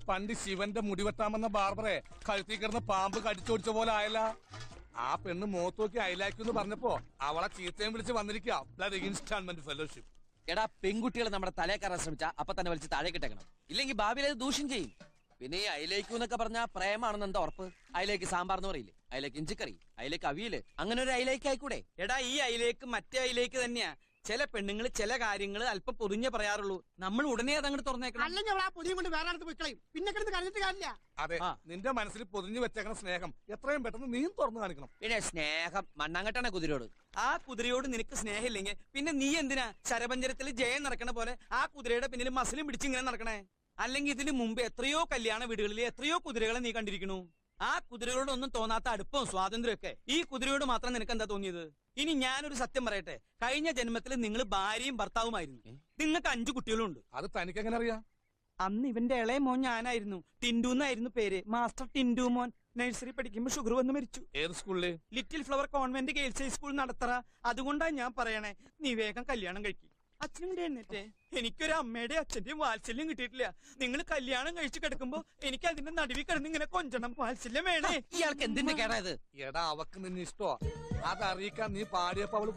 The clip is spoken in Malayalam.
പണ്ട് ശിവന്റെ മുടിവെട്ടാമെന്ന ബാർബറെ കഴുത്തി കിടന്ന് പാമ്പ് കടിച്ചോടിച്ച പോലെ ആയല്ല. ആ പെണ്ണ് മുഖത്ത് നോക്കി അയലാക്കുന്നു പറഞ്ഞപ്പോ അവളെ ചീത്തയും വിളിച്ച് വന്നിരിക്കുക ഇൻസ്റ്റാൾമെന്റ് ഫെലോഷിപ്പ്. എടാ, പെൺകുട്ടികൾ നമ്മുടെ തലേ കയറാൻ ശ്രമിച്ചാ അപ്പൊ തന്നെ വലിച്ച് താഴെ കിട്ടേക്കണം, ഇല്ലെങ്കിൽ ഭാവിയിൽ അത് ദൂഷ്യം ചെയ്യും. പിന്നെ ഈ അയിലേക്ക് എന്നൊക്കെ പറഞ്ഞാൽ പ്രേമാണെന്ന് എന്താ ഉറപ്പ്? അയിലേക്ക് സാമ്പാർ എന്ന് പറയില്ലേ, അയിലേക്ക് ഇഞ്ചിക്കറി, അയിലേക്ക് അവിയല്, അങ്ങനെ ഒരു അയിലേക്ക് ആയിക്കൂടെ? എടാ, ഈ അയിലേക്ക് മറ്റേ അയിലേക്ക് തന്നെയാ. ചില പെണ്ണുങ്ങൾ ചില കാര്യങ്ങൾ അല്പം പൊതിഞ്ഞേ പറയാറുള്ളൂ. നമ്മൾ ഉടനെ അതങ്ങോട്ട് തുറന്നേക്കണം. അല്ലെങ്കിൽ അവൾ ആ പൊതിയും കൊണ്ട് വേറെ അടുത്ത് പോയിക്കളയും. പിന്നെ കിടന്ന് കരഞ്ഞിട്ട് കാര്യമില്ല. അതെ, നിന്റെ മനസ്സിൽ പൊതിഞ്ഞു വെച്ചേക്കണ സ്നേഹം എത്രയും പെട്ടെന്ന് നീ തുറന്നു കാണിക്കണം. പിന്നെ സ്നേഹം മണ്ണാങ്കട്ടാണ് കുതിരയോട്. ആ കുതിരയോട് നിനക്ക് സ്നേഹമില്ലെങ്കിൽ പിന്നെ നീ എന്തിനാ ശരപഞ്ചരത്തിൽ ജയം നടക്കണ പോലെ ആ കുതിരയുടെ പിന്നിൽ മസിലും പിടിച്ച് ഇങ്ങനെ നടക്കണേ? അല്ലെങ്കിൽ ഇതിനു മുമ്പ് എത്രയോ കല്യാണ വീടുകളിൽ എത്രയോ കുതിരകളെ നീ കണ്ടിരിക്കണു. ആ കുതിരയോടൊന്നും തോന്നാത്ത അടുപ്പവും സ്വാതന്ത്ര്യമൊക്കെ ഈ കുതിരയോട് മാത്രം നിനക്ക് എന്താ തോന്നിയത്? ഇനി ഞാനൊരു സത്യം പറയട്ടെ, കഴിഞ്ഞ ജന്മത്തിൽ നിങ്ങൾ ഭാര്യയും ഭർത്താവുമായിരുന്നു. നിങ്ങൾക്ക് 5 കുട്ടികളുണ്ട്. അത് തനിക്ക് എങ്ങനെ അറിയാം? അന്ന് ഇവന്റെ ഇളയ മോൻ ഞാനായിരുന്നു. ടിൻഡു എന്നായിരുന്നു പേര്. മാസ്റ്റർ ടിൻഡു മോൻ. നഴ്സറി പഠിക്കുമ്പോ ഷുഗർ വന്ന് മരിച്ചു. ഏത് സ്കൂളില്? Little flower convent girls high school Nadathara. അതുകൊണ്ടാ ഞാൻ പറയണേ, നീ വേഗം കല്യാണം കഴിക്കും. അച്ഛനും കൂടെ എഴുന്നേറ്റേ. എനിക്കൊരു അമ്മയുടെ അച്ഛന്റെയും വാത്സല്യം കിട്ടിയിട്ടില്ല. നിങ്ങൾ കല്യാണം കഴിച്ചു കിടക്കുമ്പോ എനിക്ക് അതിന്റെ നടുവിൽ കിടന്ന് ഇങ്ങനെ കൊഞ്ചണം. വാത്സല്യം വേണേ. ഇയാൾക്ക് എന്തിന്റെ കേടായത്? എടാ, അവക്ക് നിന്നെ ഇഷ്ടമാ. അതറിയിക്കാൻ നീ പാടിയപ്പോ അവള്